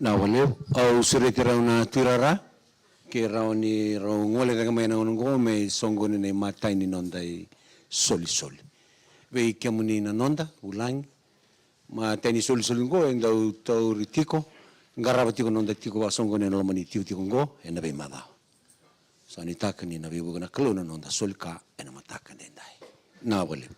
Na wale au surete rauna tirara ke rauni raungole daga mai na ngo me songone ne matai ni nonda i soli soli ve kemuni na nonda ulang ma tani soli soli ngo enda tau ritiko ngaraba tiko nonda tiko wa songone no mani tiko ngo ena be mada so ni takani na be bugana kalona nonda solka ena mataka ndai na wale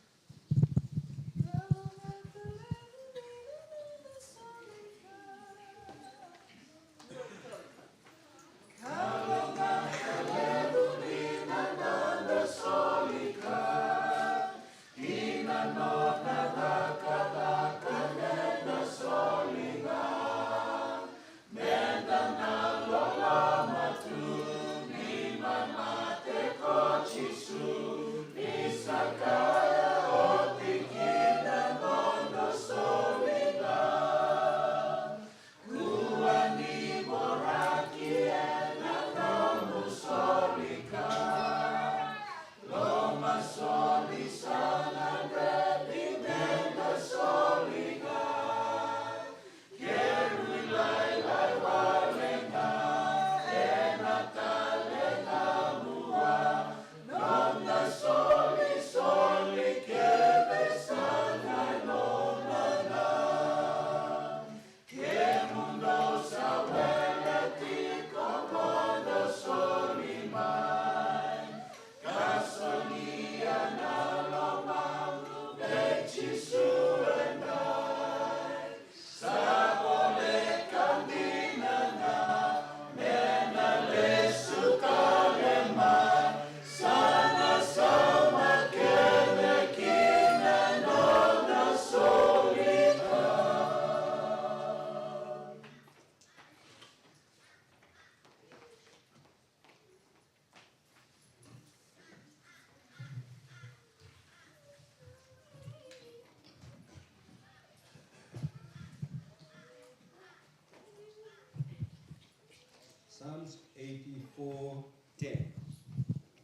Psalms 84:10.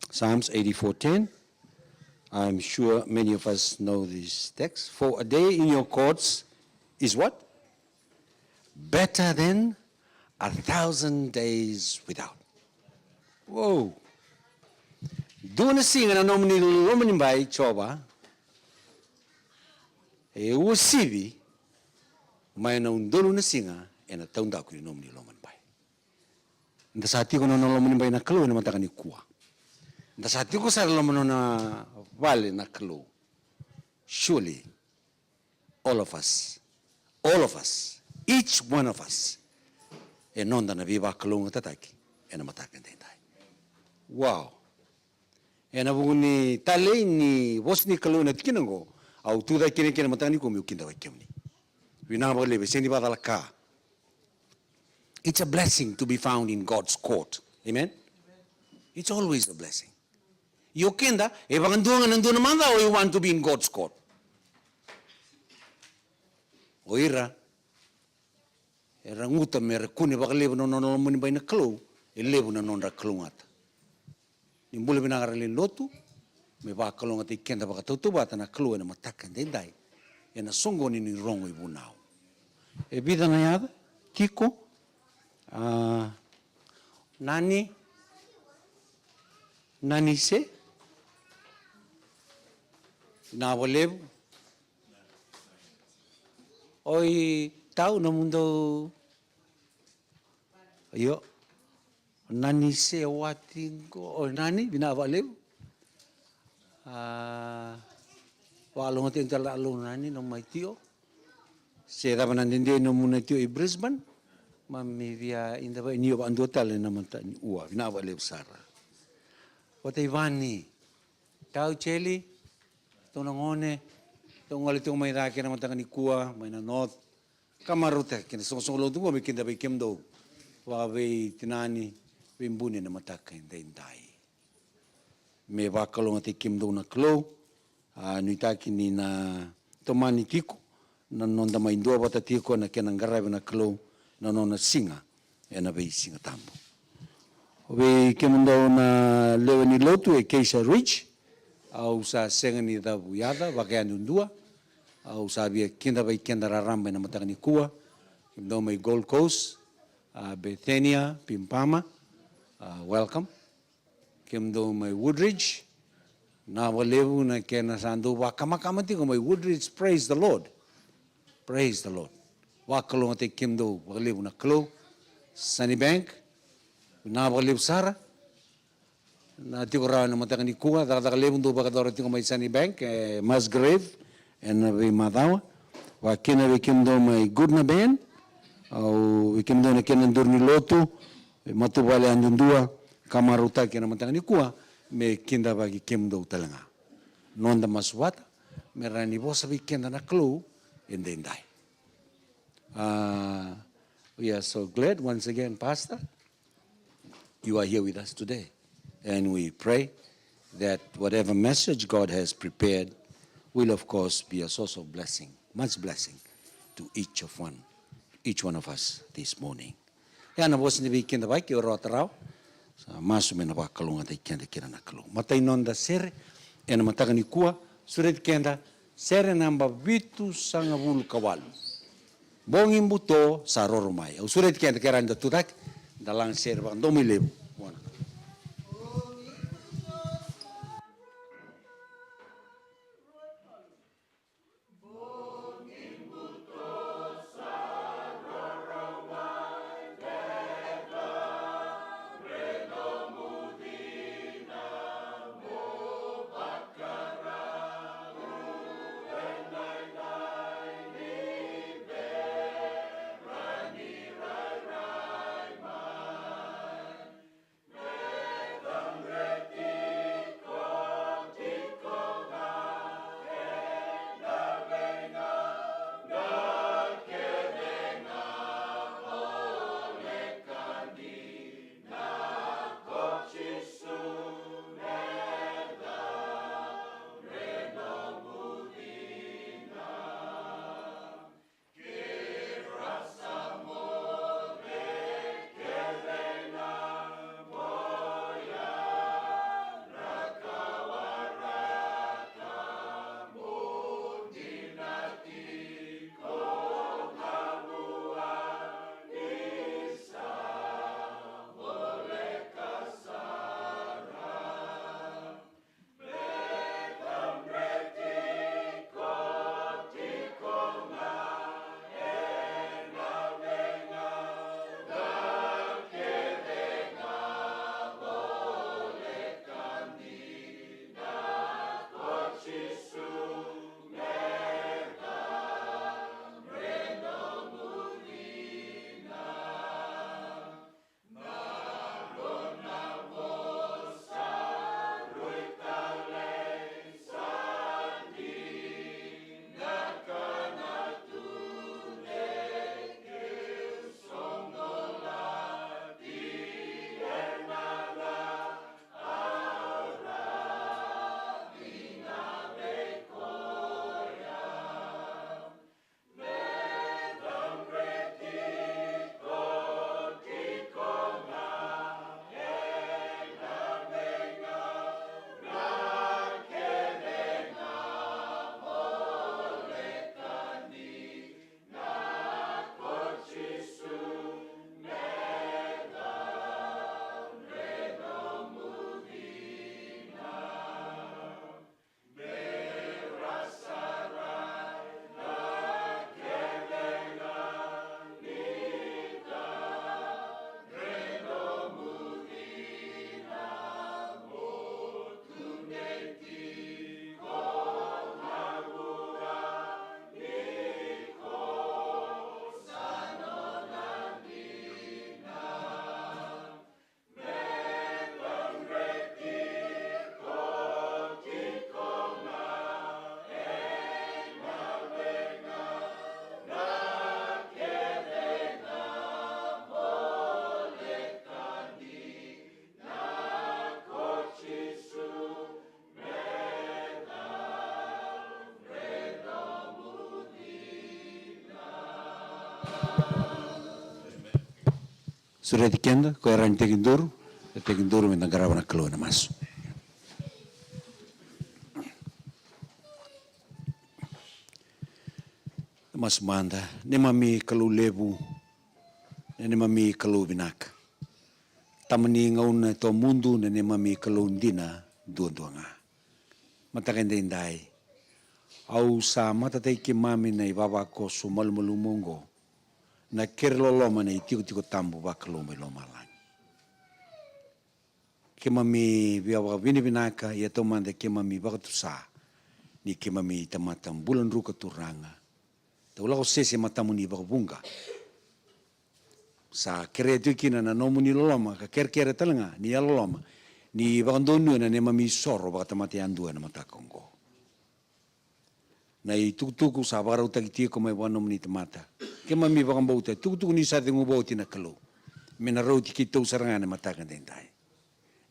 Psalms 84:10. I'm sure many of us know this text. For a day in your courts is what? Better than 1,000 days without. Whoa. Duna singa na nomini lomani bai choba. E usibi mai na undolu na singa e na taunda ku nomini lomani bai. Nda sati ko no lomani bai na kalu na matakani kuwa. Nda sati ko sa lomano na vale na kalu. Surely all of us, each one of us, e nonda na viva kalu tataki e na matakani dai. Wow. E na buguni talei ni vosni kalu na tikinango Au tu dai kene kene matani ko miu kinda vai kemni. Vina ba lebe sendi ba dalaka. It's a blessing to be found in God's court. Amen? It's always a blessing. You kenda, e vanganduanga nanduna manda or you want to be in God's court? Oira, e ranguta me rekune baka lebu no no muni baina klo, e lebu na non ra klungata. Ni mule binagara le lotu, me ba kalonga te kenda baka tautu bata na klo na mataka ndendai. E na songo ni rongo i bunau. E vida na yada, Kiko, Nani se, na walebu, oi tau na mundo, yo, Nani se watingo, oi nani, bina walebu, walonga te entala alo nani no mai tio, se dava na ndende no muna tio i Brisbane, ma mi via inda ba inio ba ando tale na manta ni ua, bina walebu sara. O te vani, tau cheli, tona ngone, tona ngale tō mai rā kena matanga ni kua, mai na north, kamaruta, kena songo lo tungo me kenda bai kemdo, wā vei tinani, vei mbune na mataka indai. Me wakalonga te kemdo na klo, nui taki ni na tomani tiko, na nonda mai ndua wata tiko na kena ngaraiwa na klo, na nona singa, e na vei singa tambo. We kemdo na lewe ni lotu e Keisha Ridge, au sa senga ni da buiada, wake anundua, au sa via kenda vai kenda raramba na matanga ni kua, kemdo mai Gold Coast, Bethania, Pimpama, welcome. Kemdo mai Woodridge, na walewu na kena sandu, wakamakama tiko mai Woodridge, praise the Lord. Praise the Lord. Wakalonga te kemdo, walewu na klo, Sunnybank, na walewu sara, na tiko rao na matanga ni kua, daga lewu ndo baka dora tiko mai Sunnybank, Musgrave, na vi madawa, wa kena vi kemdo mai Goodna Band, au vi kemdo na kena ndurni lotu, matu wale andundua, kamaruta kena matanga ni kua, me kenda bagi kemdo talanga. Nonda maswata, me rani bosa vi kenda na klo, endai. We are so glad once again, Pastor, you are here with us today. And we pray that whatever message God has prepared will, of course, be a source of blessing, much blessing to each one of us this morning. Yana was ni weekend ba ki ro tarau. Masu mena ba kalunga te kenda kira na kalunga. Matai nonda sere ena mataka ni kua suret kenda sere namba vitu sanga bulu kawalu. Bongin buto sa roromai. Au suret kenda kira nda tudak dalang sere ba ndomi lebu. Sureti kenda, ko era ni tekinduru me nagarawa na kalo na maso. Mas manda, ne mami kalau lebu, ne mami kalau binaka. Tamani ngauna to mundu ne mami kalau ndina dua nga. Matakende indai. Au sa matatay ki mami na ibaba ko sumalmalumongo na kirloloma na itiko tambu ba kalau may lomalang. Ke mami biawa binibinaka ya to manda ke mami bakatusa ni ke mami tamatang bulan ruka turanga. Tawala ko sese matamuni bakabunga. Sa kere tu kina na nomu ni loloma ka kere talanga ni loloma ni bakandonu na ne mami soro bakatamati andua na matakongo. Na tukutuku sa barau takiti ko may wanom ni tamata. Ke mami bakambauta tukutuku ni sa tingu bauti na kalo. Menarau tikito saranga na matakan dendai.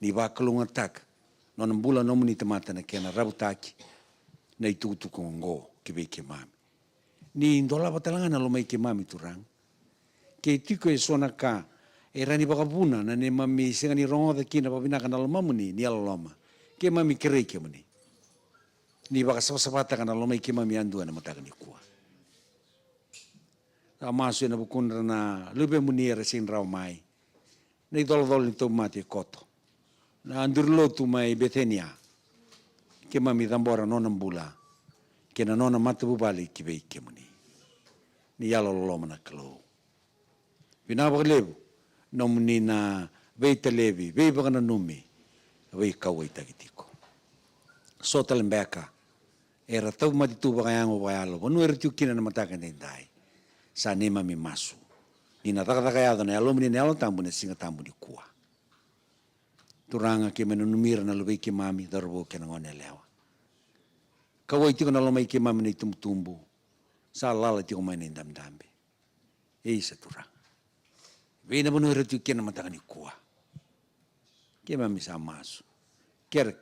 Ni bakalo ngatak nonang bulan nomu ni tamata na kena rabutaki na tukutuku ngo kibe ke mami. Ni ndola batalanga na lomai ke mami turang. Ke tiko e sona ka e rani bakabuna na ne mami senga ni rongo da kina babinaka na lomamu ni alaloma. Ke mami kerei ke mani. Ni baka sabata ka na lomai ke mami andua na mataka ni kua. Ka maso na bukundra na lube muni era sin rau mai. Na i dolo ni tau mati e koto. Na andurlo tu mai Bethania. Ke mami dambora nonam bula. Ke na nona matabu bali ki vei ke muni. Ni yalo loloma na kalau. Vinabak lebu, nomuni na vei televi, vei baka na numi, vei kawai takitiko. So talembeka, era tau matitu baka yango bayalo, wanu era tiukina na mataka nendai, sa nema mi masu. Ni na taka yado na yalo muni na yalo tambu na singa tambu ni kua. Turanga ke menunumira na lubei ke mami, darbo ke na ngone lewa. Kawai tiko na lomai ke mami na tumtumbu, sa lala tiko mai na indam-dambe. Eisa turanga. Vei na manu era tiukina na mataka ni kua. Ke mami sa masu. Ker.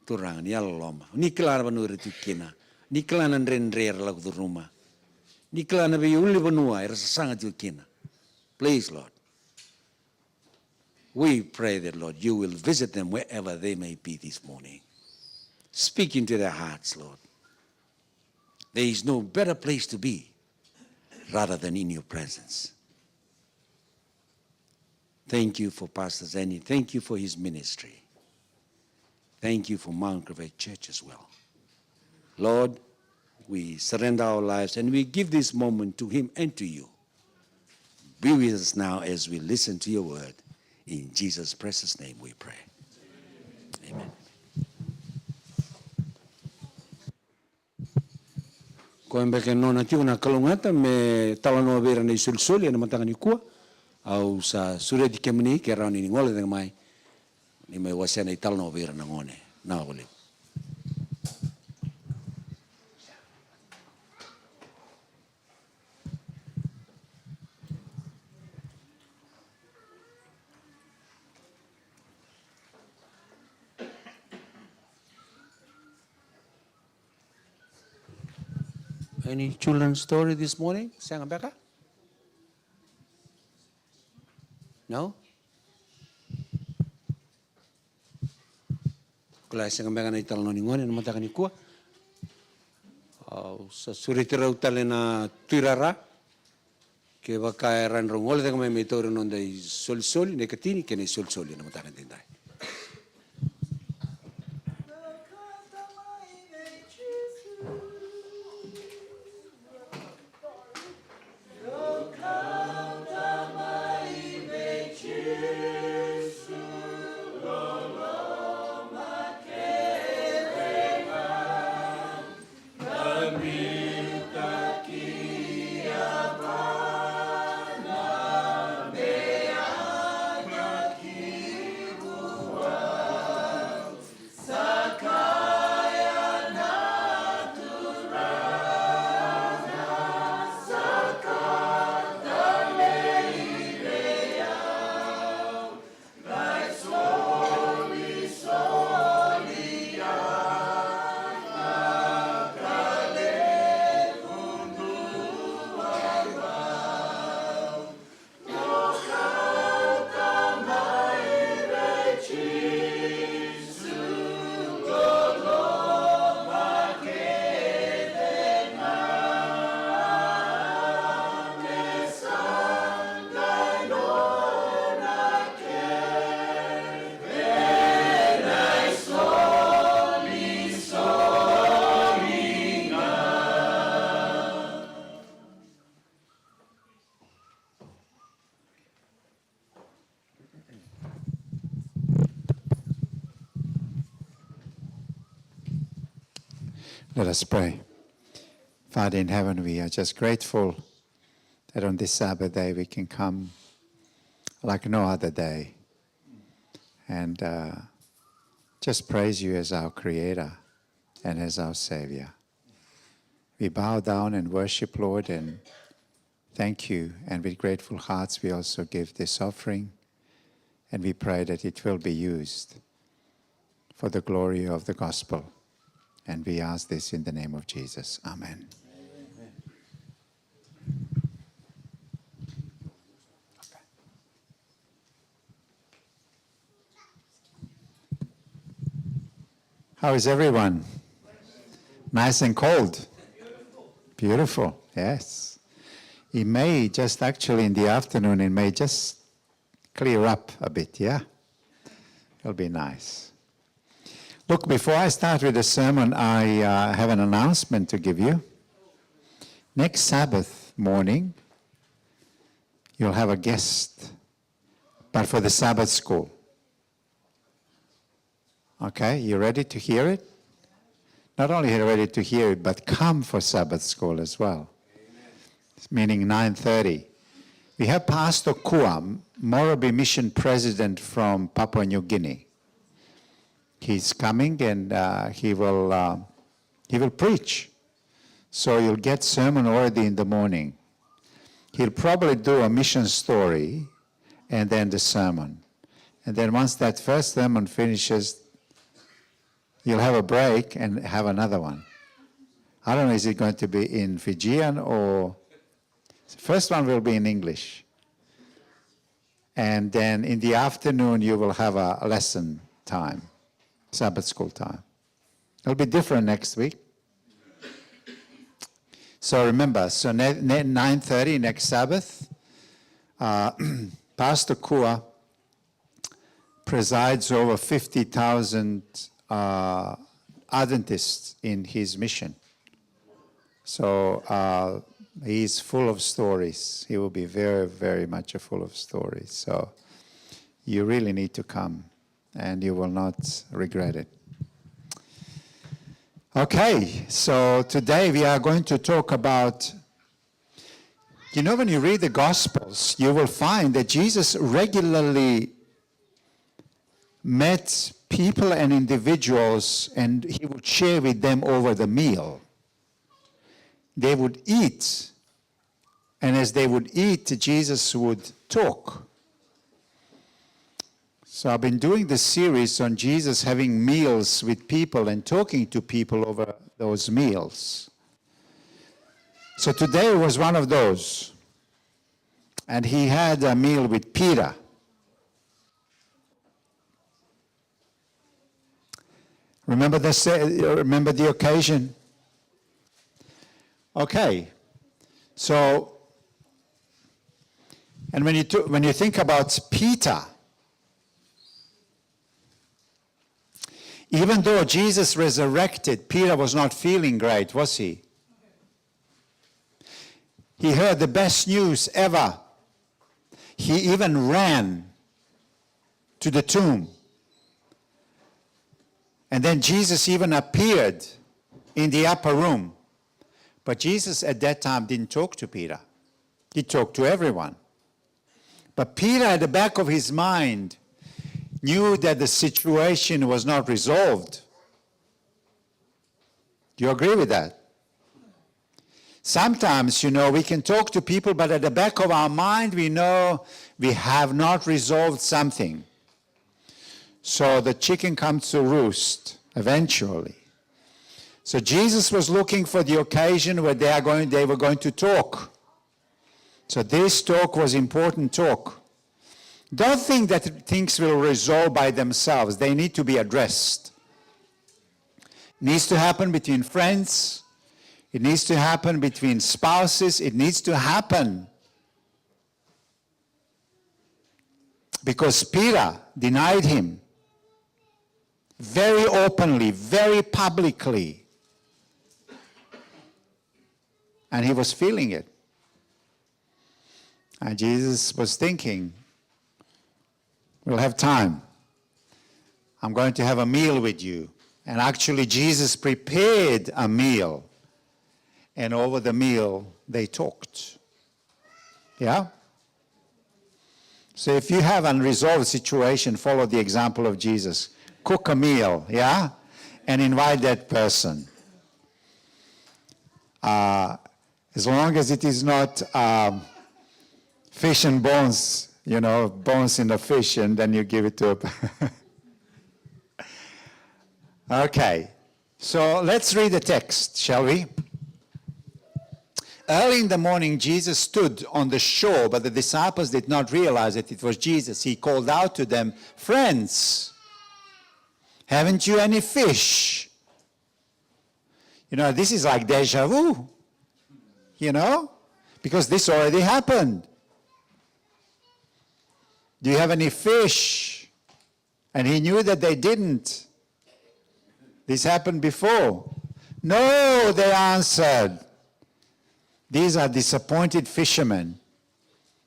Turanga ni alaloma. Ni kelana manu era tiukina. Ni kelana nrenre lagu tu rumah. Ni kelana vei uli banua era sasanga tiukina. Please, Lord. We pray that, Lord, you will visit them wherever they may be this morning. Speak into their hearts, Lord. There is no better place to be rather than in your presence. Thank you for Pastor Zeny. Thank you for his ministry. Thank you for Mount Great Church as well. Lord, we surrender our lives and we give this moment to him and to you. Be with us now as we listen to your word. In Jesus' precious name we pray. Amen. Koembeke nona tiu na kalungata me talanoa vera na isulsuli na matanga ni kua au sa suredi kemni ke rauni ni ngole dengan mai ni mai wasena i talanoa vera na ngone na ole. Any children's story this morning? Sang Becca? No? Kula sang Becca na italo ni ngone na mataka ni kua. Sa suritira utale na tuirara ke baka ran rongole dengan mai metore non dai sol ne katini ke ne sol na mataka tindai. Let us pray. Father in heaven, we are just grateful that on this Sabbath day we can come like no other day and just praise you as our Creator and as our Savior. We bow down and worship, Lord, and thank you. And with grateful hearts we also give this offering, and we pray that it will be used for the glory of the gospel. And we ask this in the name of Jesus. Amen. How is everyone? Nice and cold? Beautiful, yes. It may just actually in the afternoon, it may just clear up a bit, yeah? It'll be nice. Look, before I start with the sermon, I have an announcement to give you. Next Sabbath morning, you'll have a guest, but for the Sabbath school. Okay, you ready to hear it? Not only are you ready to hear it, but come for Sabbath school as well. Meaning 9:30. We have Pastor Kua, Morobe Mission President from Papua New Guinea. He's coming and he will preach. So you'll get sermon already in the morning. He'll probably do a mission story and then the sermon. And then once that first sermon finishes, you'll have a break and have another one. I don't know, is it going to be in Fijian or... The first one will be in English. And then in the afternoon, you will have a lesson time, Sabbath school time. It'll be different next week. So remember, 9:30 next Sabbath, Pastor Kua presides over 50,000 Adventists in his mission. So he's full of stories. He will be very, very much full of stories. So you really need to come and you will not regret it. Okay, so today we are going to talk about, when you read the Gospels, you will find that Jesus regularly met people and individuals and he would share with them over the meal. They would eat, and as they would eat, Jesus would talk. So I've been doing this series on Jesus having meals with people and talking to people over those meals. So today was one of those. And he had a meal with Peter. Remember the occasion? Okay. So, and when you think about Peter, even though Jesus resurrected, Peter was not feeling great, was he? He heard the best news ever. He even ran to the tomb. And then Jesus even appeared in the upper room. But Jesus at that time didn't talk to Peter. He talked to everyone. But Peter, at the back of his mind, knew that the situation was not resolved. Do you agree with that? Sometimes, we can talk to people, but at the back of our mind, we know we have not resolved something. So the chicken comes to roost eventually. So Jesus was looking for the occasion where they were going to talk. So this talk was important talk. Don't think that things will resolve by themselves. They need to be addressed. It needs to happen between friends. It needs to happen between spouses. It needs to happen. Because Peter denied him very openly, very publicly. And he was feeling it. And Jesus was thinking, we'll have time. I'm going to have a meal with you. And actually, Jesus prepared a meal. And over the meal, they talked. Yeah? So if you have an unresolved situation, follow the example of Jesus. Cook a meal, yeah? And invite that person. As long as it is not fish and bones, bones in the fish, and then you give it to a... Okay, so let's read the text, shall we? Early in the morning, Jesus stood on the shore, but the disciples did not realize that it was Jesus. He called out to them, "Friends, haven't you any fish?" This is like deja vu, because this already happened. Do you have any fish? And he knew that they didn't. This happened before. No, they answered. These are disappointed fishermen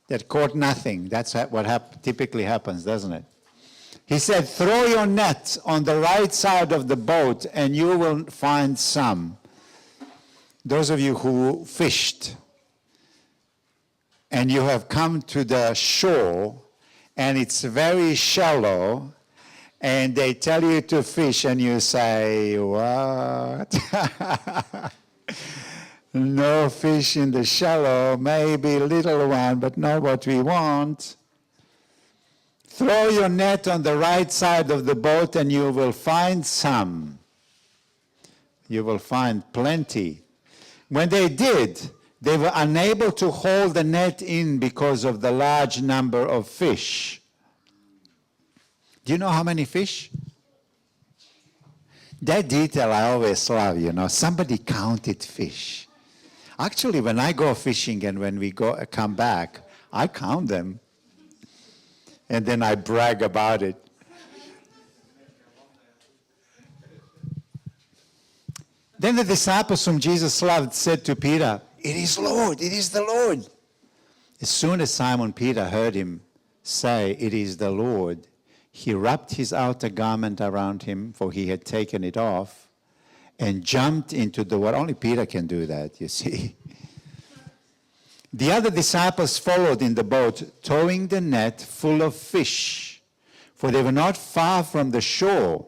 that caught nothing. That's what typically happens, doesn't it? He said, "Throw your net on the right side of the boat and you will find some." Those of you who fished and you have come to the shore and it's very shallow and they tell you to fish and you say, "What?" No fish in the shallow, maybe a little one, but not what we want. Throw your net on the right side of the boat and you will find some. You will find plenty. When they did, they were unable to hold the net in because of the large number of fish. Do you know how many fish? That detail I always love, Somebody counted fish. Actually, when I go fishing and when we come back, I count them. And then I brag about it. Then the disciples whom Jesus loved said to Peter, "It is Lord, it is the Lord." As soon as Simon Peter heard him say, "It is the Lord," he wrapped his outer garment around him, for he had taken it off, and jumped into the water. Only Peter can do that, you see. The other disciples followed in the boat, towing the net full of fish, for they were not far from the shore,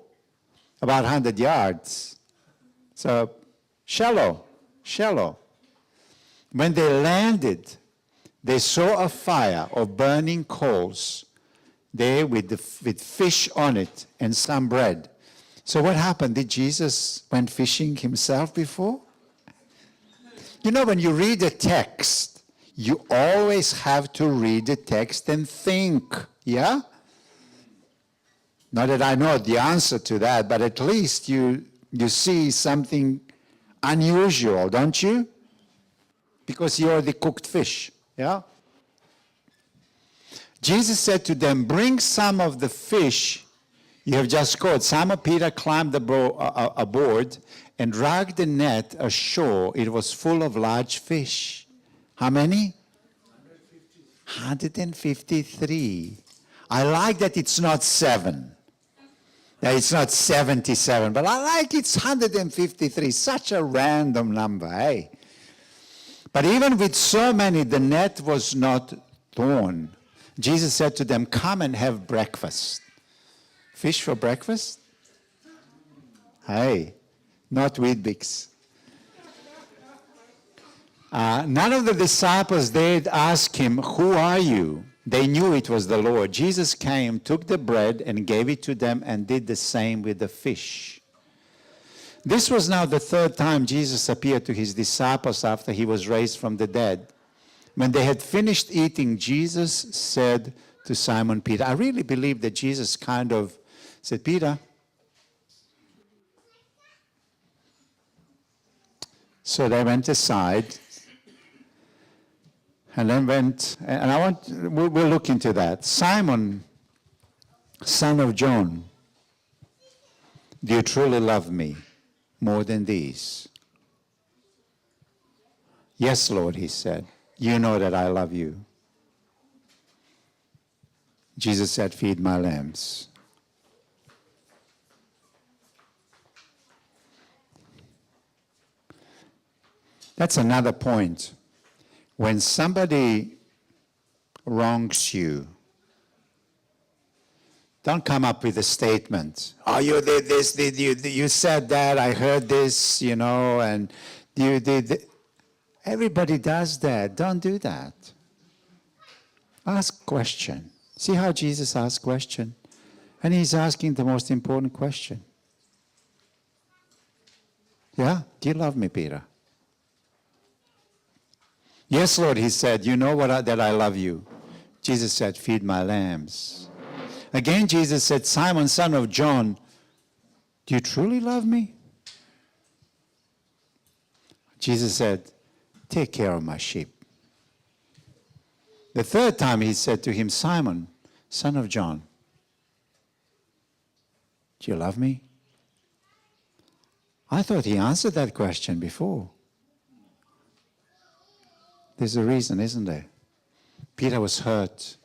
about 100 yards. So, shallow. When they landed, they saw a fire of burning coals there with fish on it and some bread. So what happened? Did Jesus went fishing himself before? When you read a text, you always have to read the text and think, yeah? Not that I know the answer to that, but at least you see something unusual, don't you? Because you already cooked fish, yeah? Jesus said to them, "Bring some of the fish you have just caught." Simon Peter climbed aboard and dragged the net ashore. It was full of large fish. How many? 153. I like that it's not 7. That it's not 77, but I like it's 153. Such a random number, eh? But even with so many, the net was not torn. Jesus said to them, "Come and have breakfast." Fish for breakfast? Hey, not Weet-Bix. None of the disciples dared ask him, "Who are you?" They knew it was the Lord. Jesus came, took the bread, and gave it to them, and did the same with the fish. This was now the third time Jesus appeared to his disciples after he was raised from the dead. When they had finished eating, Jesus said to Simon Peter, I really believe that Jesus kind of said, "Peter." So they went aside. And then we'll look into that. "Simon, son of John, do you truly love me more than these?" "Yes, Lord," he said. "You know that I love you." Jesus said, "Feed my lambs." That's another point. When somebody wrongs you, don't come up with a statement. Oh, you did this, you said that, I heard this, and you did. Everybody does that. Don't do that. Ask question. See how Jesus asked question? And he's asking the most important question. Yeah? Do you love me, Peter? Yes, Lord, he said, you know that I love you. Jesus said, feed my lambs. Again, Jesus said, Simon, son of John, do you truly love me? Jesus said, take care of my sheep. The third time he said to him, Simon, son of John, do you love me? I thought he answered that question before. There's a reason, isn't there? Peter was hurt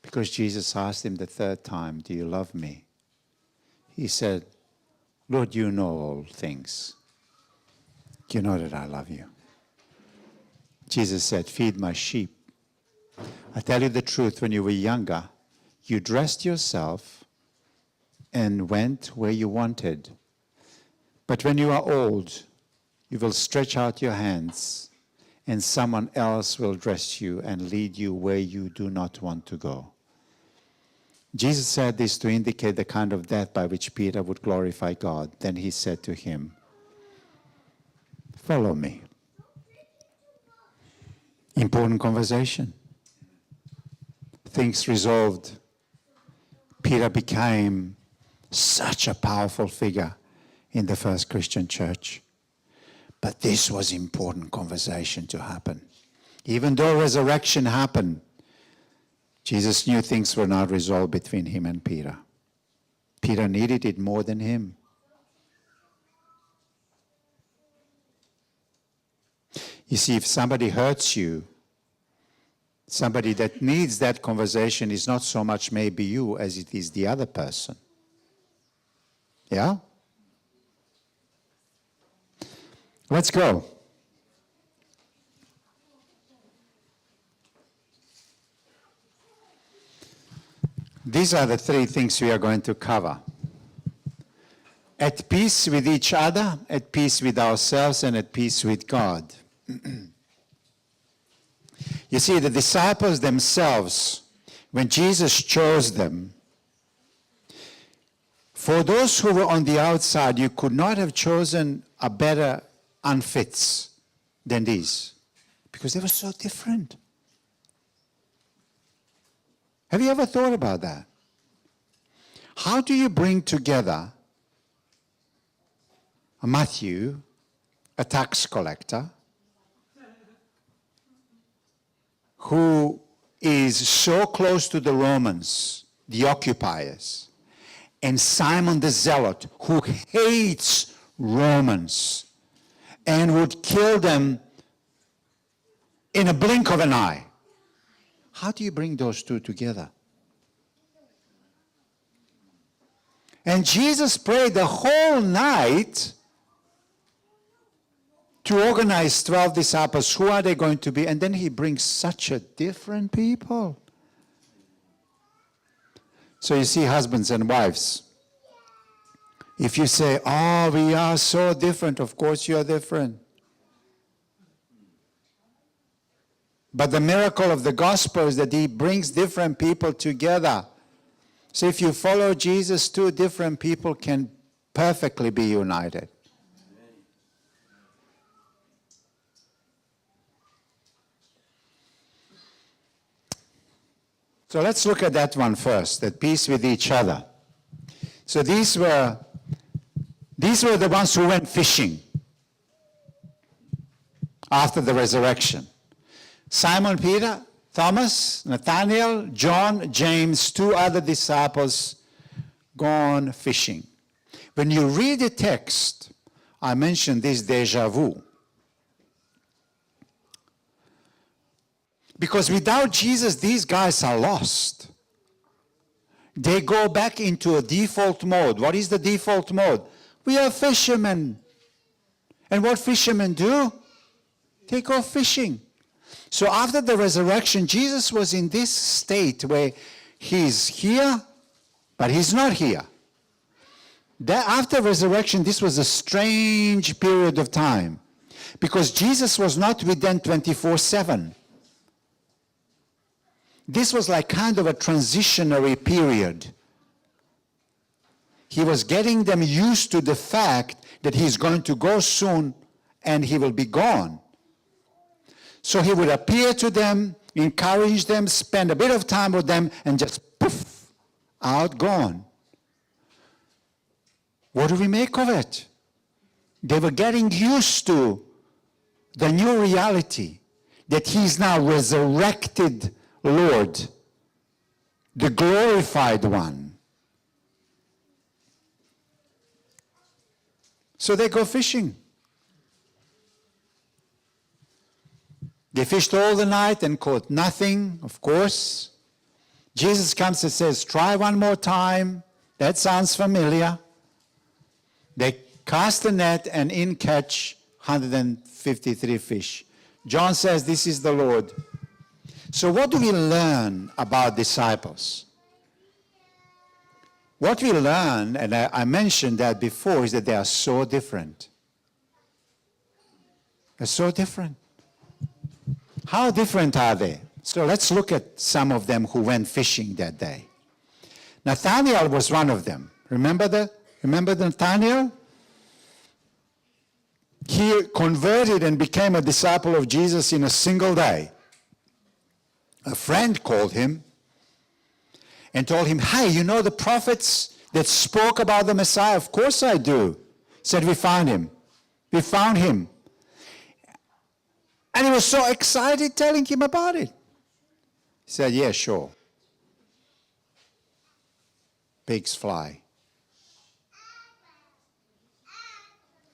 because Jesus asked him the third time, do you love me? He said, Lord, you know all things. You know that I love you. Jesus said, feed my sheep. I tell you the truth, when you were younger, you dressed yourself and went where you wanted. But when you are old, you will stretch out your hands and someone else will dress you and lead you where you do not want to go. Jesus said this to indicate the kind of death by which Peter would glorify God. Then he said to him, follow me. Important conversation. Things resolved. Peter became such a powerful figure in the first Christian church. But this was important conversation to happen. Even though resurrection happened, Jesus knew things were not resolved between him and Peter. Peter needed it more than him. You see, if somebody hurts you, somebody that needs that conversation is not so much maybe you as it is the other person. Yeah? Let's go. These are the three things we are going to cover. At peace with each other, at peace with ourselves, and at peace with God. You see, the disciples themselves, when Jesus chose them, for those who were on the outside, you could not have chosen a better unfits than these, because they were so different. Have you ever thought about that? How do you bring together a Matthew, a tax collector, who is so close to the Romans, the occupiers, and Simon the Zealot, who hates Romans and would kill them in a blink of an eye? How do you bring those two together? And Jesus prayed the whole night to organize 12 disciples. Who are they going to be? And then he brings such a different people. So you see, husbands and wives, if you say, oh, we are so different, of course you are different. But the miracle of the gospel is that he brings different people together. So if you follow Jesus, two different people can perfectly be united. So let's look at that one first, at peace with each other. So these were the ones who went fishing after the resurrection. Simon Peter, Thomas, Nathanael, John, James, two other disciples gone fishing. When you read the text, I mentioned this déjà vu. Because without Jesus, these guys are lost. They go back into a default mode. What is the default mode? We are fishermen. And what fishermen do? They go fishing. So after the resurrection, Jesus was in this state where he's here, but he's not here. After resurrection, this was a strange period of time because Jesus was not with them 24/7. This was like kind of a transitionary period. He was getting them used to the fact that he's going to go soon and he will be gone. So he would appear to them, encourage them, spend a bit of time with them, and just poof, out, gone. What do we make of it? They were getting used to the new reality that he's now resurrected Lord, the glorified one. So they go fishing. They fished all the night and caught nothing, of course. Jesus comes and says, try one more time. That sounds familiar. They cast the net and in catch 153 fish. John says, this is the Lord. So what do we learn about disciples? What we learn, and I mentioned that before, is that they are so different. They're so different. How different are they? So let's look at some of them who went fishing that day. Nathanael was one of them. Remember Nathanael? He converted and became a disciple of Jesus in a single day. A friend called him and told him, hey, you know the prophets that spoke about the Messiah? Of course I do. Said, we found him. We found him. And he was so excited telling him about it. He said, yeah, sure. Pigs fly.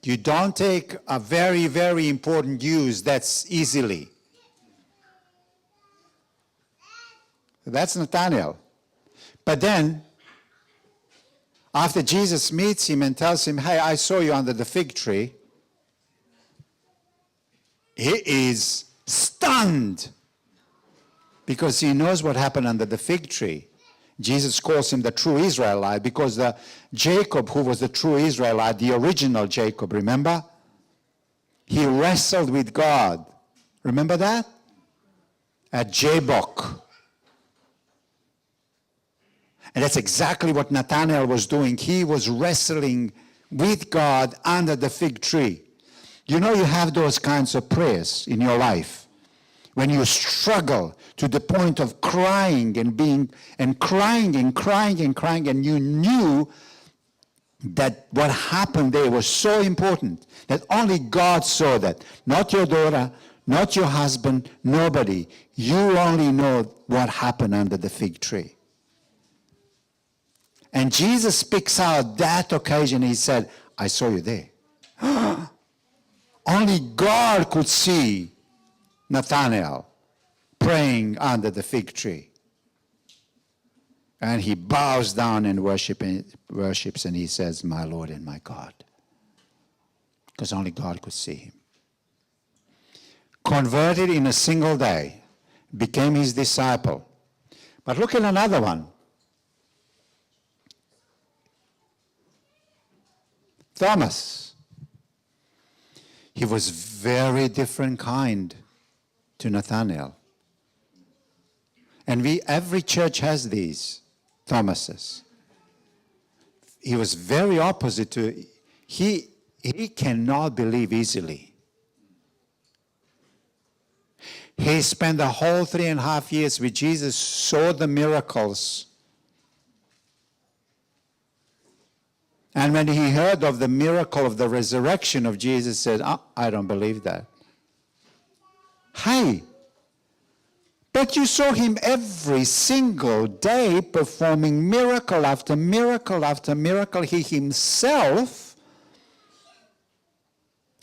You don't take a very, very important news that's easily. That's Nathanael. But then, after Jesus meets him and tells him, hey, I saw you under the fig tree, he is stunned because he knows what happened under the fig tree. Jesus calls him the true Israelite because the Jacob, who was the true Israelite, the original Jacob, remember? He wrestled with God. Remember that? At Jabbok. And that's exactly what Nathanael was doing. He was wrestling with God under the fig tree. You know, you have those kinds of prayers in your life when you struggle to the point of crying and crying, and you knew that what happened there was so important that only God saw that. Not your daughter, not your husband, nobody. You only know what happened under the fig tree. And Jesus picks out that occasion. He said, I saw you there. Only God could see Nathanael praying under the fig tree. And he bows down and worships, and he says, my Lord and my God. Because only God could see him. Converted in a single day, became his disciple. But look at another one. Thomas. He was very different kind to Nathanael. And every church has these Thomases. He was very opposite to, he cannot believe easily. He spent the whole 3.5 years with Jesus, saw the miracles. And when he heard of the miracle of the resurrection of Jesus, said, I don't believe that. Hey, but you saw him every single day performing miracle after miracle after miracle. He himself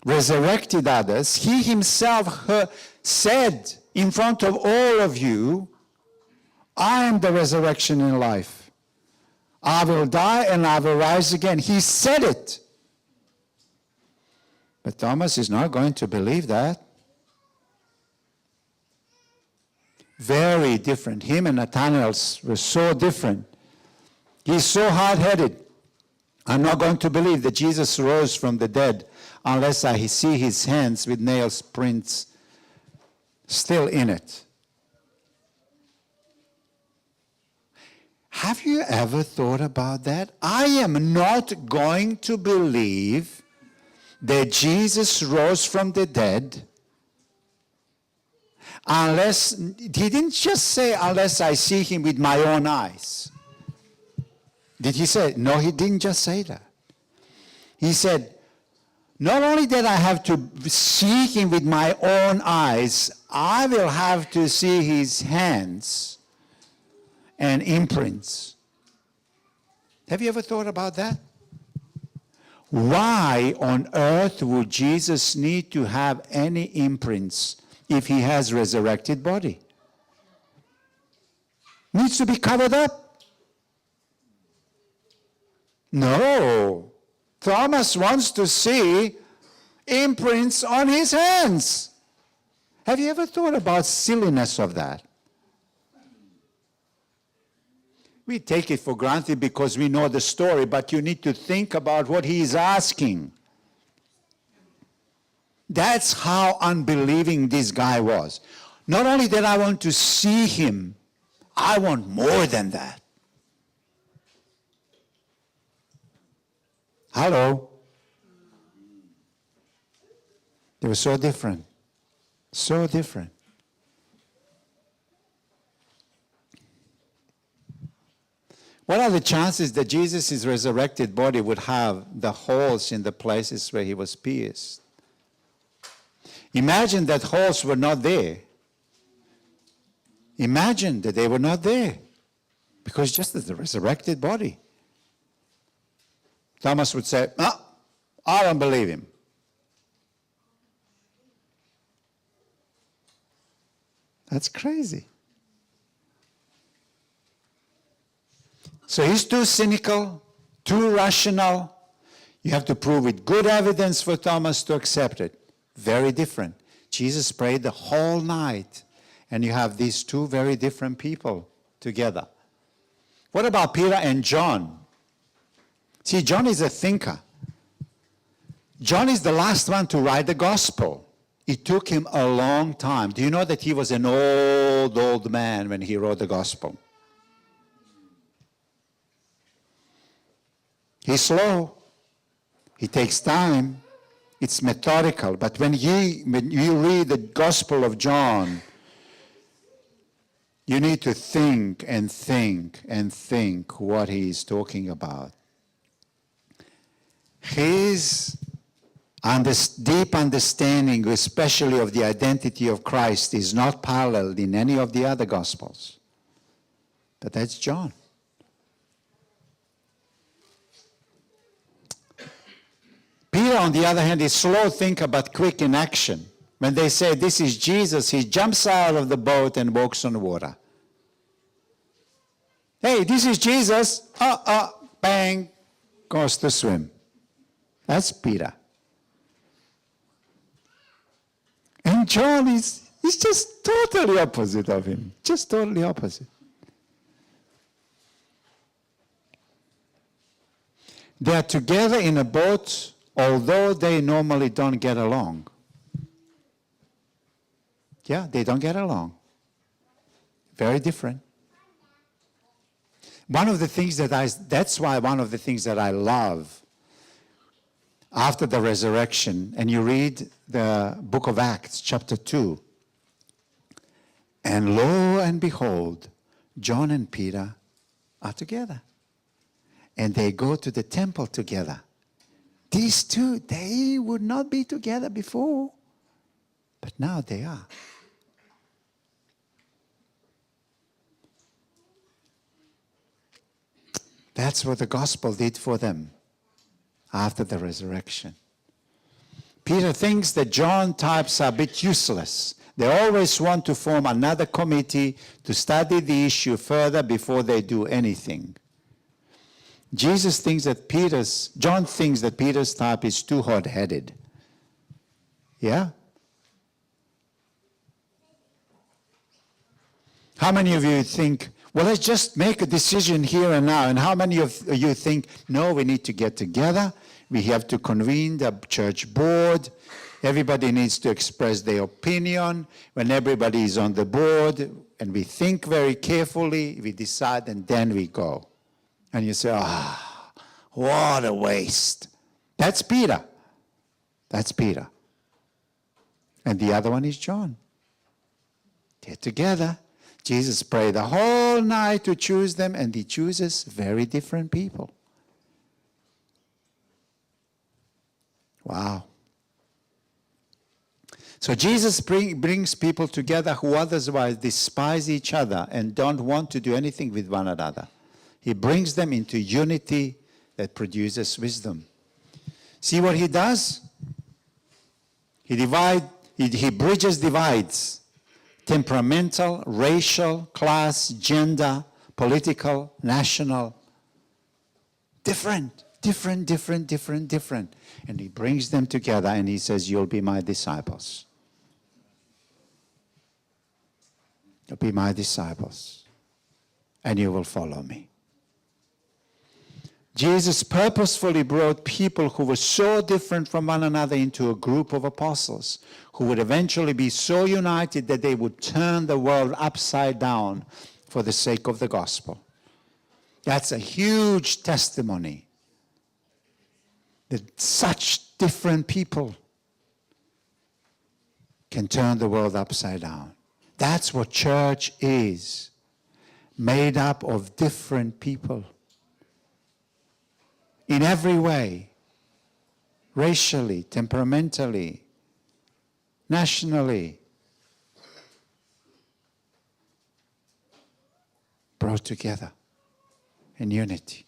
resurrected others. He himself said in front of all of you, I am the resurrection and life. I will die and I will rise again. He said it. But Thomas is not going to believe that. Very different. Him and Nathanael were so different. He's so hard-headed. I'm not going to believe that Jesus rose from the dead unless I see his hands with nails prints still in it. Have you ever thought about that? I am not going to believe that Jesus rose from the dead unless, he didn't just say, unless I see him with my own eyes. Did he say? No, he didn't just say that. He said, not only that I have to see him with my own eyes, I will have to see his hands and imprints. Have you ever thought about that? Why on earth would Jesus need to have any imprints if he has resurrected body? Needs to be covered up. No. Thomas wants to see imprints on his hands. Have you ever thought about silliness of that? We take it for granted because we know the story, but you need to think about what he is asking. That's how unbelieving this guy was. Not only that I want to see him, I want more than that. Hello? They were so different. So different. What are the chances that Jesus' resurrected body would have the holes in the places where he was pierced? Imagine that holes were not there. Imagine that they were not there. Because just as the resurrected body. Thomas would say, no, I don't believe him. That's crazy. So he's too cynical, too rational. You have to prove with good evidence for Thomas to accept it. Very different. Jesus prayed the whole night, and you have these two very different people together. What about Peter and John? See, John is a thinker. John is the last one to write the gospel. It took him a long time. Do you know that he was an old man when he wrote the gospel? He's slow. He takes time. It's methodical. But when you read the Gospel of John, you need to think and think and think what he is talking about. His deep understanding, especially of the identity of Christ, is not paralleled in any of the other Gospels. But that's John. Peter, on the other hand, is slow thinker but quick in action. When they say, this is Jesus, he jumps out of the boat and walks on water. Hey, this is Jesus. Bang, goes to swim. That's Peter. And John is just totally opposite of him. Just totally opposite. They are together in a boat, although they normally don't get along. Yeah, they don't get along. Very different. That's why one of the things that I love after the resurrection, and you read the book of Acts, chapter 2, and lo and behold, John and Peter are together. And they go to the temple together. These two, they would not be together before, but now they are. That's what the gospel did for them after the resurrection. Peter thinks that John types are a bit useless. They always want to form another committee to study the issue further before they do anything. John thinks that Peter's type is too hot-headed. Yeah? How many of you think, well, let's just make a decision here and now? And how many of you think, no, we need to get together. We have to convene the church board. Everybody needs to express their opinion. When everybody is on the board and we think very carefully, we decide and then we go. And you say, what a waste. That's Peter. That's Peter. And the other one is John. Get together. Jesus prayed the whole night to choose them, and he chooses very different people. Wow. So Jesus brings people together who otherwise despise each other and don't want to do anything with one another. He brings them into unity that produces wisdom. See what he does? He bridges divides. Temperamental, racial, class, gender, political, national. Different. And he brings them together and he says, you'll be my disciples. You'll be my disciples. And you will follow me. Jesus purposefully brought people who were so different from one another into a group of apostles who would eventually be so united that they would turn the world upside down for the sake of the gospel. That's a huge testimony that such different people can turn the world upside down. That's what church is, made up of different people. In every way, racially, temperamentally, nationally, brought together in unity.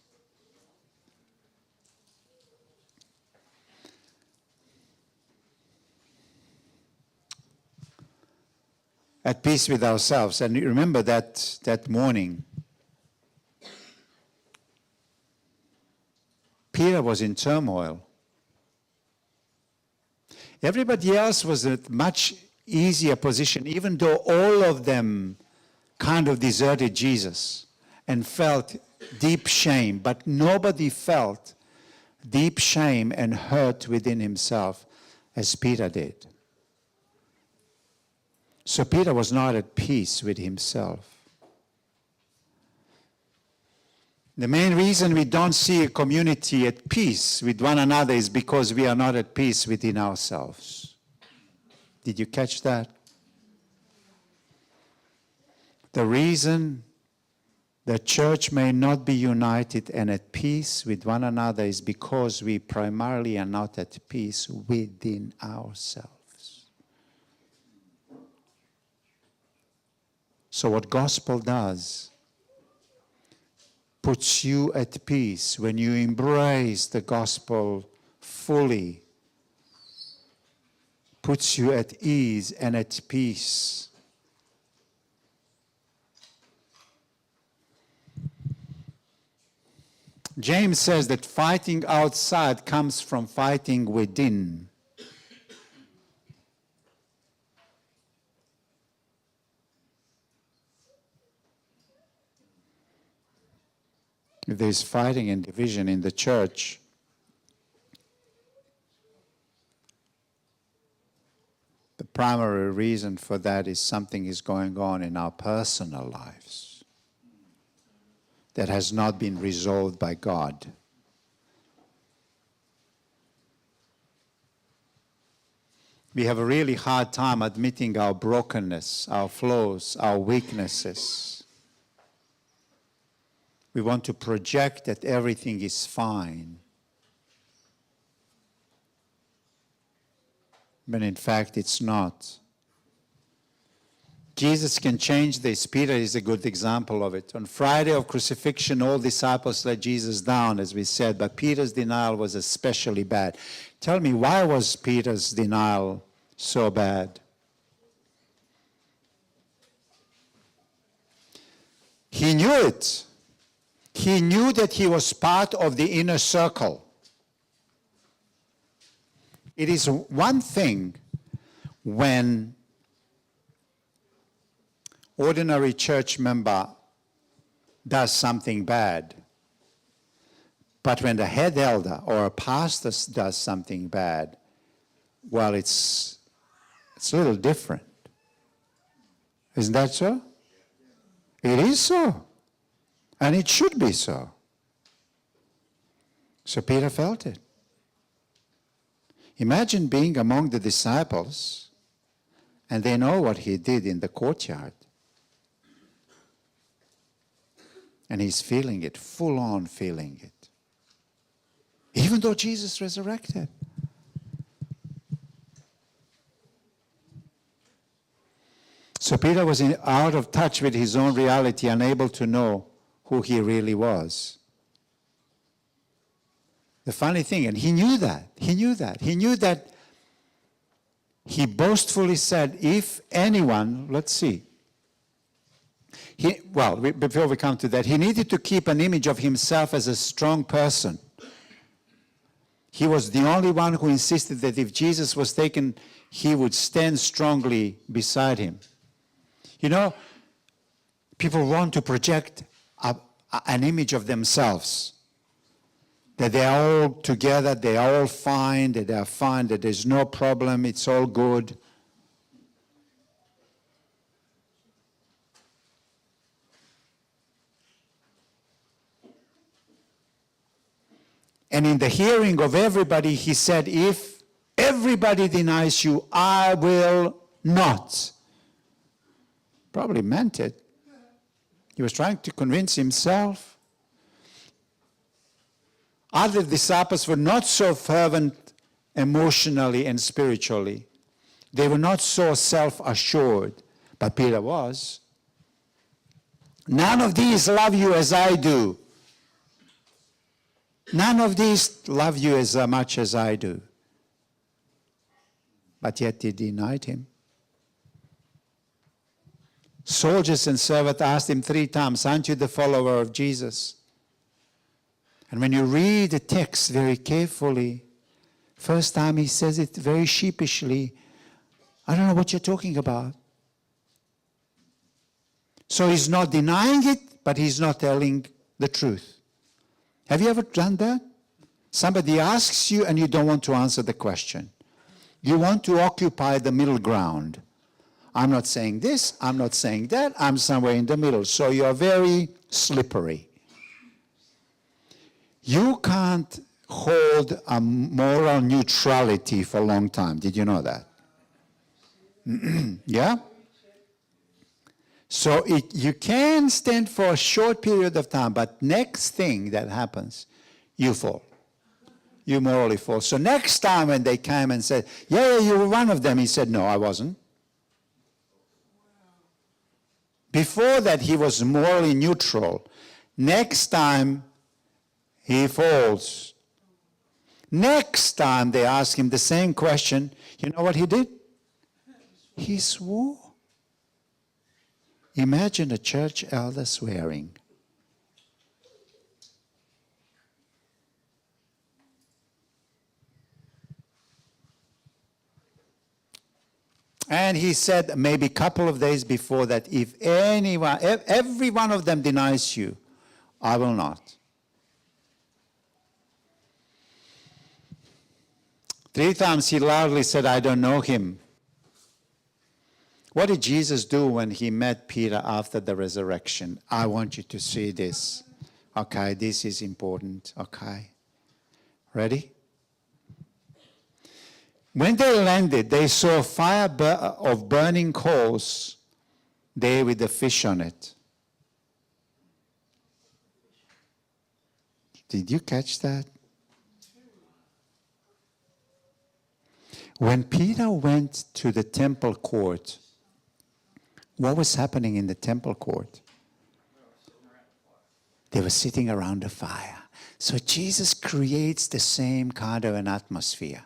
At peace with ourselves. And remember that morning, Peter was in turmoil. Everybody else was in a much easier position, even though all of them kind of deserted Jesus and felt deep shame. But nobody felt deep shame and hurt within himself as Peter did. So Peter was not at peace with himself. The main reason we don't see a community at peace with one another is because we are not at peace within ourselves. Did you catch that? The reason the church may not be united and at peace with one another is because we primarily are not at peace within ourselves. So what gospel does, puts you at peace when you embrace the gospel fully, puts you at ease and at peace. James says that fighting outside comes from fighting within. If there's fighting and division in the church, the primary reason for that is something is going on in our personal lives that has not been resolved by God. We have a really hard time admitting our brokenness, our flaws, our weaknesses. We want to project that everything is fine. But in fact, it's not. Jesus can change this. Peter is a good example of it. On Friday of crucifixion, all disciples let Jesus down, as we said, but Peter's denial was especially bad. Tell me, why was Peter's denial so bad? He knew it. He knew that he was part of the inner circle. It is one thing when ordinary church member does something bad, but when the head elder or a pastor does something bad, well, it's a little different. Isn't that so? It is so. And it should be so. So Peter felt it. Imagine being among the disciples and they know what he did in the courtyard. And he's feeling it, full on feeling it. Even though Jesus resurrected. So Peter was out of touch with his own reality, unable to know who he really was. The funny thing, and he knew that. He knew that he boastfully said, if anyone, let's see. Before we come to that, he needed to keep an image of himself as a strong person. He was the only one who insisted that if Jesus was taken, he would stand strongly beside him. You know, people want to project an image of themselves. That they are all together, they are all fine, that they are fine, that there's no problem, it's all good. And in the hearing of everybody, he said, if everybody denies you, I will not. Probably meant it. He was trying to convince himself. Other disciples were not so fervent emotionally and spiritually. They were not so self-assured, but Peter was. None of these love you as I do. None of these love you as much as I do. But yet they denied him. Soldiers and servants asked him 3 times, aren't you the follower of Jesus? And when you read the text very carefully, first time he says it very sheepishly, I don't know what you're talking about. So he's not denying it, but he's not telling the truth. Have you ever done that? Somebody asks you and you don't want to answer the question. You want to occupy the middle ground. I'm not saying this, I'm not saying that, I'm somewhere in the middle. So you're very slippery. You can't hold a moral neutrality for a long time. Did you know that? Yeah? So you can stand for a short period of time, but next thing that happens, you fall. You morally fall. So next time when they came and said, yeah, you were one of them, he said, no, I wasn't. Before that, he was morally neutral. Next time, he falls. Next time they ask him the same question, you know what he did? He swore. Imagine a church elder swearing. And he said maybe a couple of days before that, if anyone, every one of them denies you, I will not. 3 times he loudly said, I don't know him. What did Jesus do when he met Peter after the resurrection? I want you to see this. Okay, this is important. Okay. Ready? When they landed, they saw a fire of burning coals there with the fish on it. Did you catch that? When Peter went to the temple court, what was happening in the temple court? They were sitting around the fire. So Jesus creates the same kind of an atmosphere.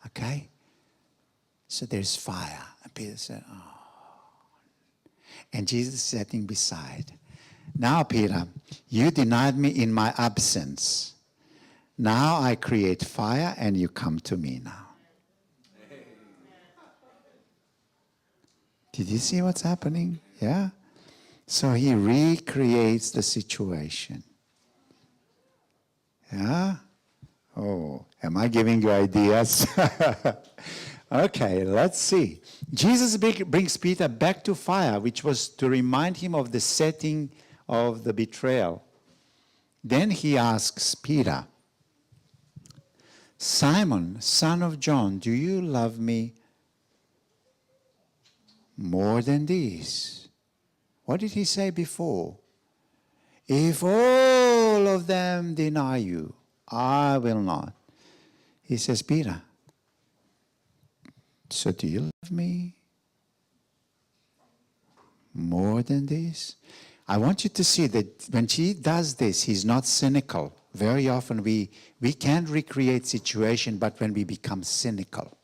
Okay? So there's fire. And Peter said, oh. And Jesus is sitting beside. Now, Peter, you denied me in my absence. Now I create fire and you come to me now. Did you see what's happening? Yeah? So he recreates the situation. Yeah? Oh, am I giving you ideas? Okay, let's see. Jesus brings Peter back to fire, which was to remind him of the setting of the betrayal. Then he asks Peter, Simon, son of John, do you love me more than these? What did he say before? If all of them deny you, I will not. He says, Peter, so do you love me more than this? I want you to see that when he does this, he's not cynical. Very often we can recreate situation, but when we become cynical.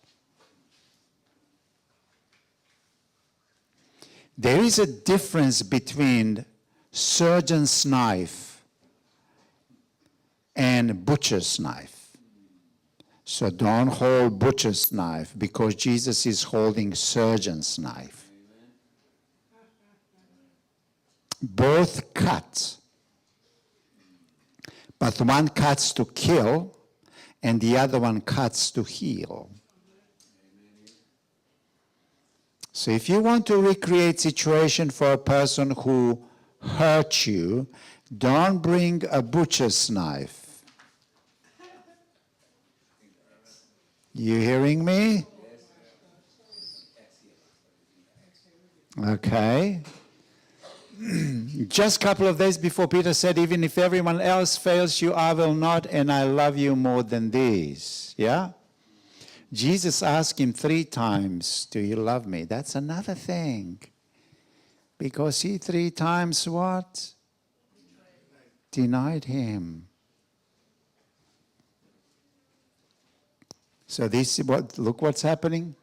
There is a difference between surgeon's knife and butcher's knife. So don't hold butcher's knife because Jesus is holding surgeon's knife. Both cut, but one cuts to kill and the other one cuts to heal. So if you want to recreate situation for a person who hurt you, don't bring a butcher's knife. You hearing me? Okay. Just a couple of days before, Peter said, even if everyone else fails you, I will not, and I love you more than these. Yeah? Jesus asked him 3 times, do you love me? That's another thing. Because he 3 times what? Denied him. So this is look what's happening.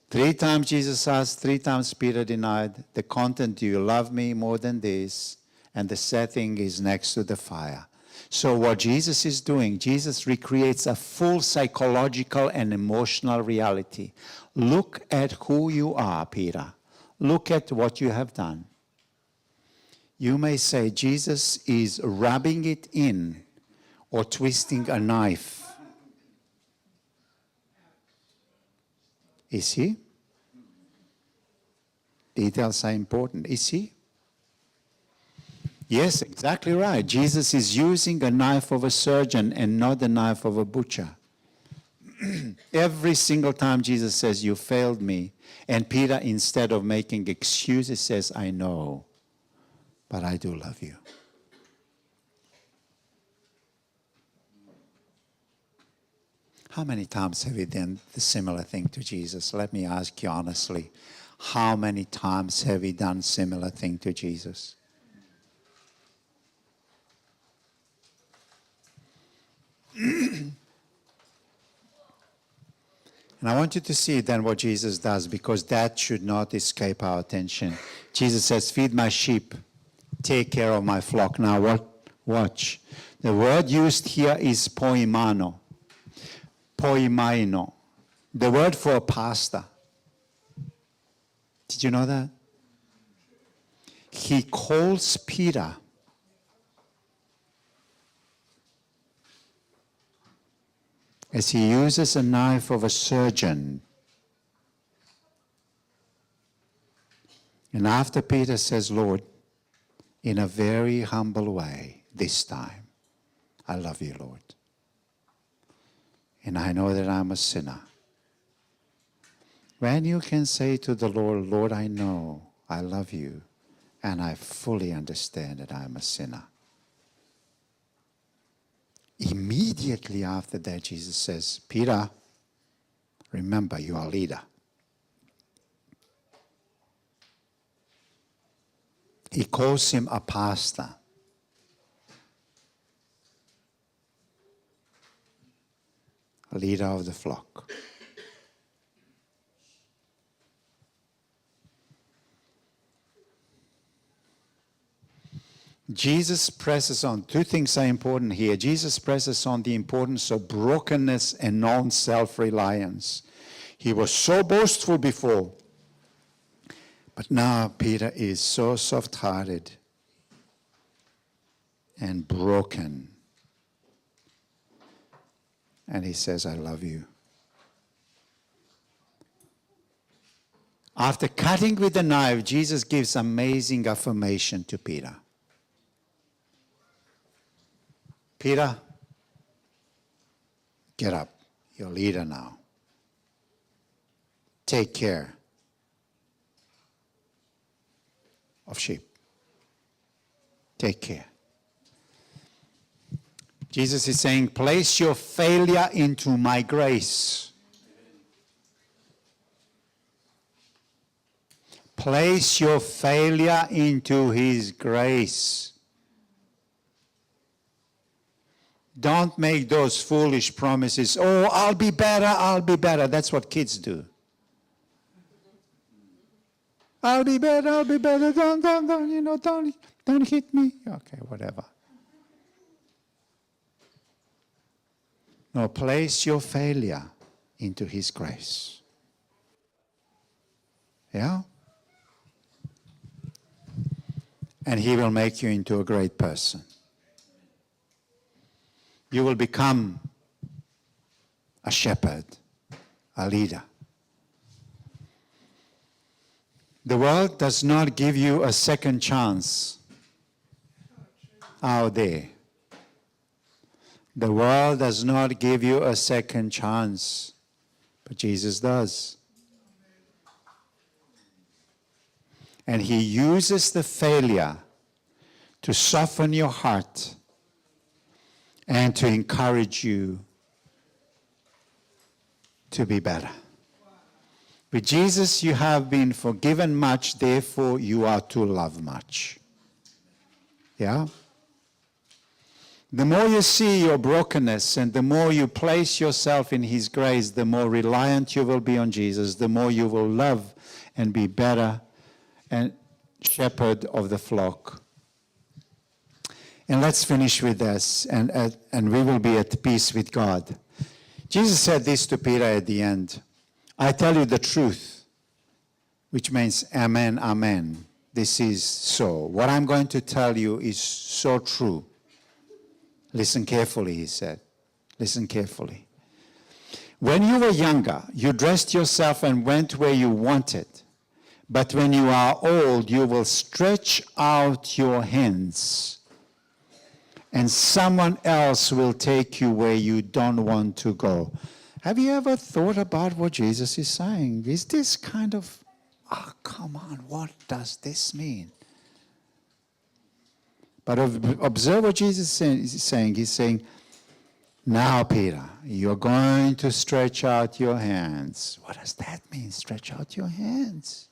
3 times Jesus asked, 3 times Peter denied. The content, do you love me more than this? And the setting is next to the fire. So what Jesus is doing, Jesus recreates a full psychological and emotional reality. Look at who you are, Peter. Look at what you have done. You may say Jesus is rubbing it in or twisting a knife. Is he? Details are important. Is he? Yes, exactly right. Jesus is using a knife of a surgeon and not the knife of a butcher. Every single time Jesus says, you failed me, and Peter, instead of making excuses, says, I know, but I do love you. How many times have you done the similar thing to Jesus? Let me ask you honestly. How many times have you done similar thing to Jesus? And I want you to see then what Jesus does, because that should not escape our attention. Jesus says, feed my sheep, take care of my flock. Now watch. The word used here is poimano. Poimaino. The word for a pastor. Did you know that? He calls Peter as he uses a knife of a surgeon. And after Peter says, Lord, in a very humble way this time, I love you, Lord. And I know that I'm a sinner. When you can say to the Lord, Lord, I know I love you, and I fully understand that I'm a sinner. Immediately after that, Jesus says, Peter, remember, you are a leader. He calls him a pastor. A leader of the flock. Jesus presses on. 2 things are important here. Jesus presses on the importance of brokenness and non-self-reliance. He was so boastful before, But now Peter is so soft-hearted and broken. And he says, I love you. After cutting with the knife, Jesus gives amazing affirmation to Peter. Peter, get up. You're a leader now. Take care of sheep. Take care. Jesus is saying, place your failure into my grace. Place your failure into his grace. Don't make those foolish promises. Oh, I'll be better, I'll be better. That's what kids do. I'll be better, I'll be better. Don't hit me. Okay, whatever. No, place your failure into his grace. Yeah? And he will make you into a great person. You will become a shepherd, a leader. The world does not give you a second chance out there. The world does not give you a second chance, but Jesus does. And he uses the failure to soften your heart and to encourage you to be better. With Jesus, you have been forgiven much, therefore you are to love much. Yeah? The more you see your brokenness and the more you place yourself in his grace, the more reliant you will be on Jesus, the more you will love and be better and shepherd of the flock. And let's finish with this, and we will be at peace with God. Jesus said this to Peter at the end. I tell you the truth, which means amen, amen. This is so. What I'm going to tell you is so true. Listen carefully, he said. Listen carefully. When you were younger, you dressed yourself and went where you wanted. But when you are old, you will stretch out your hands, and someone else will take you where you don't want to go. Have you ever thought about what Jesus is saying? Is this kind of, oh, come on, what does this mean? But observe what Jesus is saying. He's saying, now, Peter, you're going to stretch out your hands. What does that mean, stretch out your hands?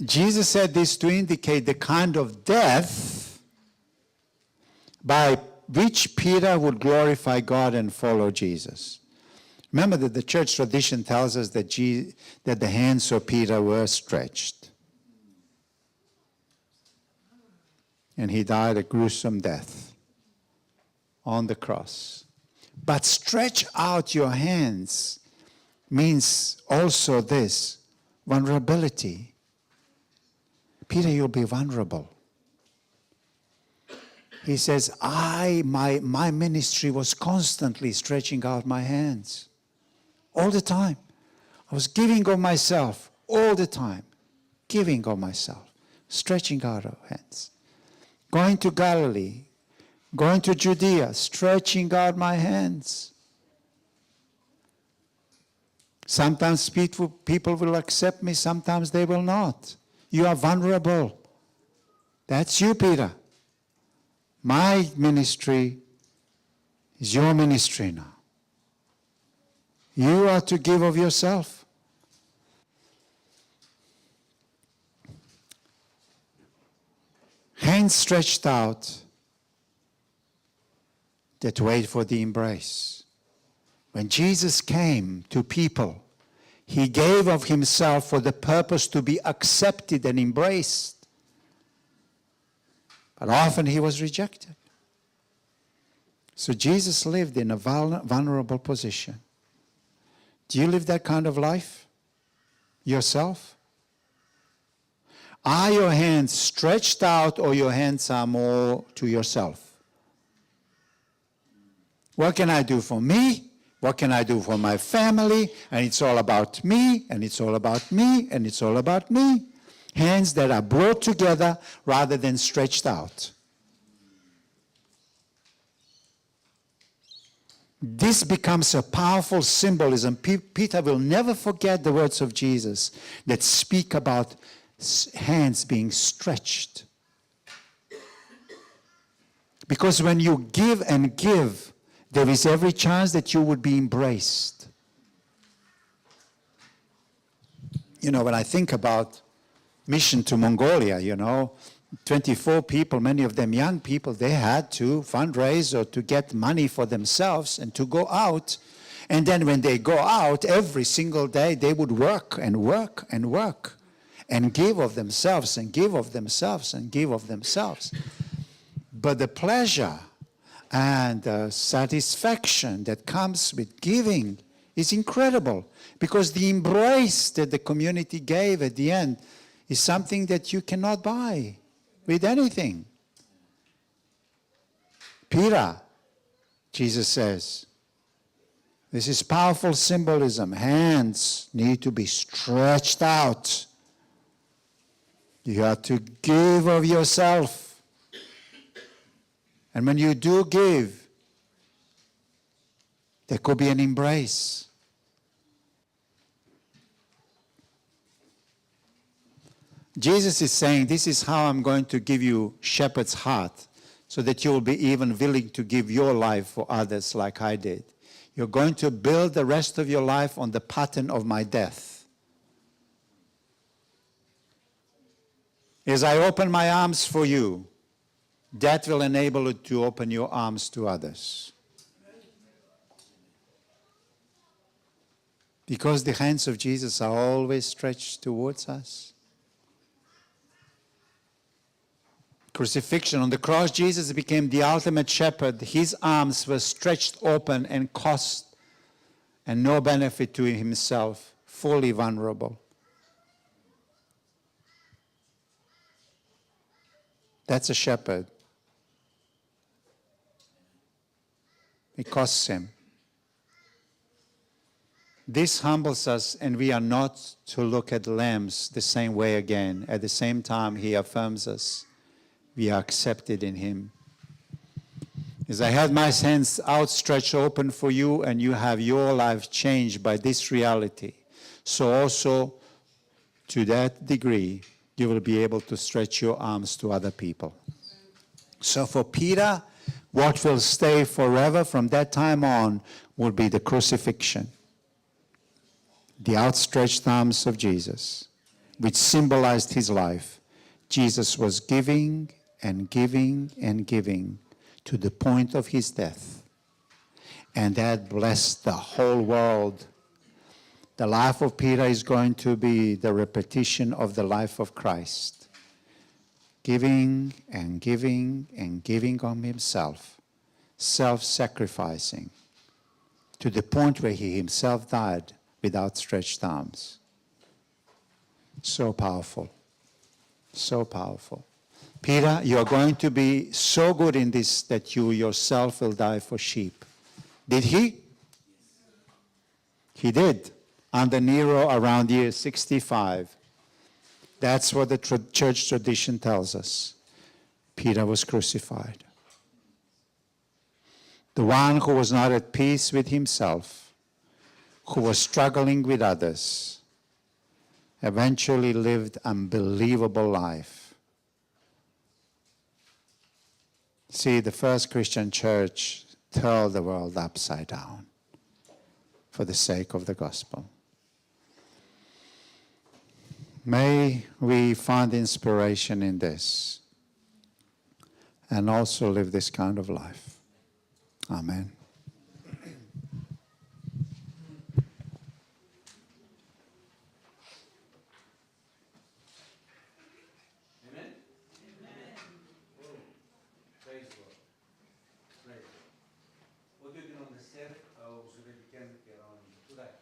Jesus said this to indicate the kind of death by which Peter would glorify God and follow Jesus. Remember that the church tradition tells us that the hands of Peter were stretched. And he died a gruesome death on the cross. But stretch out your hands means also this, vulnerability. Peter, you'll be vulnerable. He says, my ministry was constantly stretching out my hands. All the time. I was giving of myself all the time. Giving of myself. Stretching out our hands. Going to Galilee. Going to Judea. Stretching out my hands. Sometimes people will accept me. Sometimes they will not. You are vulnerable. That's you, Peter. My ministry is your ministry now. You are to give of yourself. Hands stretched out that wait for the embrace. When Jesus came to people, he gave of himself for the purpose to be accepted and embraced. But often he was rejected. So Jesus lived in a vulnerable position Do you live that kind of life yourself? Are your hands stretched out or your hands are more to yourself? What can I do for me? What can I do for my family? And it's all about me, and it's all about me, and it's all about me. Hands that are brought together rather than stretched out. This becomes a powerful symbolism. Peter will never forget the words of Jesus that speak about hands being stretched. Because when you give and give, there is every chance that you would be embraced. You know, when I think about mission to Mongolia, 24 people, many of them young people, they had to fundraise or to get money for themselves and to go out. And then when they go out, every single day they would work and work and work and give of themselves and give of themselves and give of themselves. But the pleasure and the satisfaction that comes with giving is incredible, because the embrace that the community gave at the end is something that you cannot buy with anything. Peter, Jesus says, this is powerful symbolism. Hands need to be stretched out. You have to give of yourself. And when you do give, there could be an embrace. Jesus is saying, this is how I'm going to give you shepherd's heart, so that you will be even willing to give your life for others like I did. You're going to build the rest of your life on the pattern of my death. As I open my arms for you, that will enable you to open your arms to others. Because the hands of Jesus are always stretched towards us. Crucifixion. On the cross, Jesus became the ultimate shepherd. His arms were stretched open and cost and no benefit to himself, fully vulnerable. That's a shepherd. It costs him. This humbles us, and we are not to look at lambs the same way again. At the same time, he affirms us. We are accepted in him. As I had my hands outstretched open for you, and you have your life changed by this reality, so also to that degree, you will be able to stretch your arms to other people. So for Peter, what will stay forever from that time on will be the crucifixion. The outstretched arms of Jesus, which symbolized his life. Jesus was giving and giving and giving to the point of his death. And that blessed the whole world. The life of Peter is going to be the repetition of the life of Christ. Giving and giving and giving of himself, self-sacrificing, to the point where he himself died with outstretched arms. So powerful. So powerful. Peter, you are going to be so good in this that you yourself will die for sheep. Did he? He did. Under Nero around year 65. That's what the church tradition tells us. Peter was crucified. The one who was not at peace with himself, who was struggling with others, eventually lived unbelievable life. See, the first Christian church turned the world upside down for the sake of the gospel. May we find inspiration in this and also live this kind of life. Amen. Amen? Amen. Praise God. Praise God. What do you know on the set? Oh, so that we can get on today.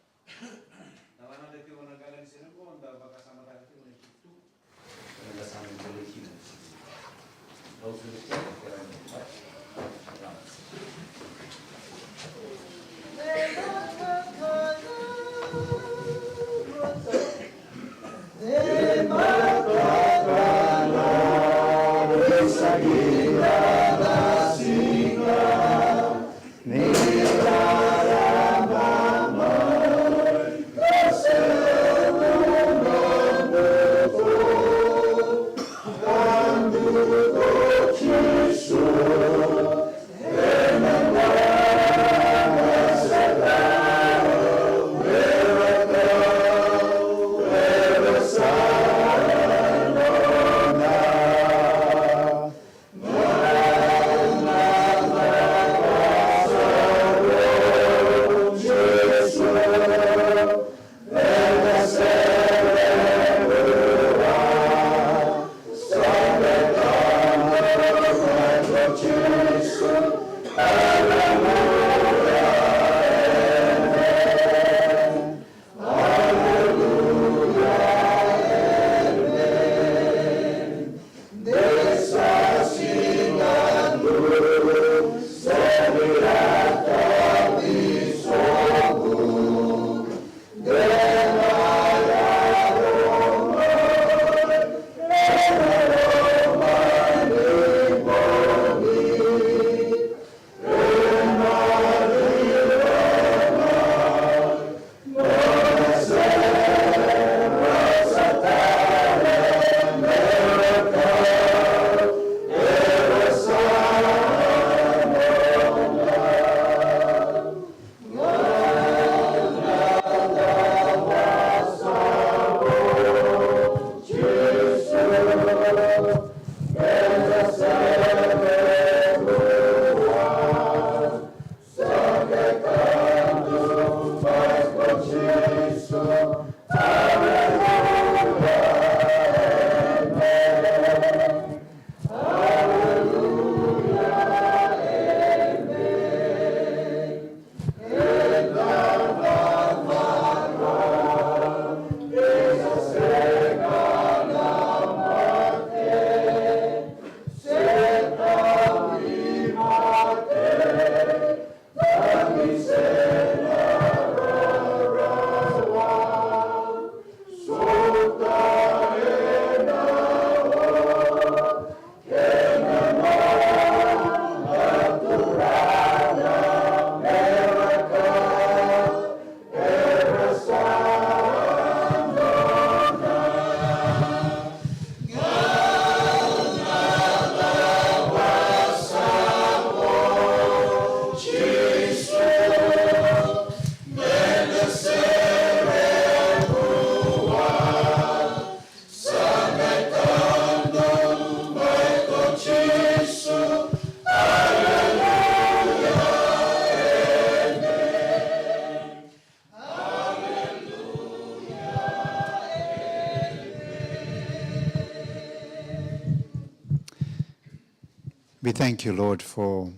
We thank you, Lord, for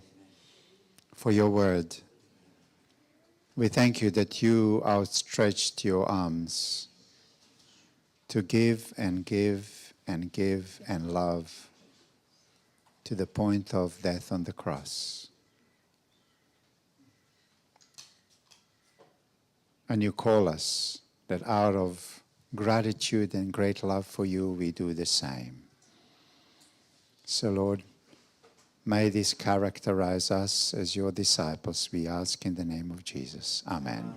your word. We thank you that you outstretched your arms to give and give and give and love to the point of death on the cross. And you call us that out of gratitude and great love for you, we do the same. So, Lord, may this characterize us as your disciples, we ask in the name of Jesus. Amen.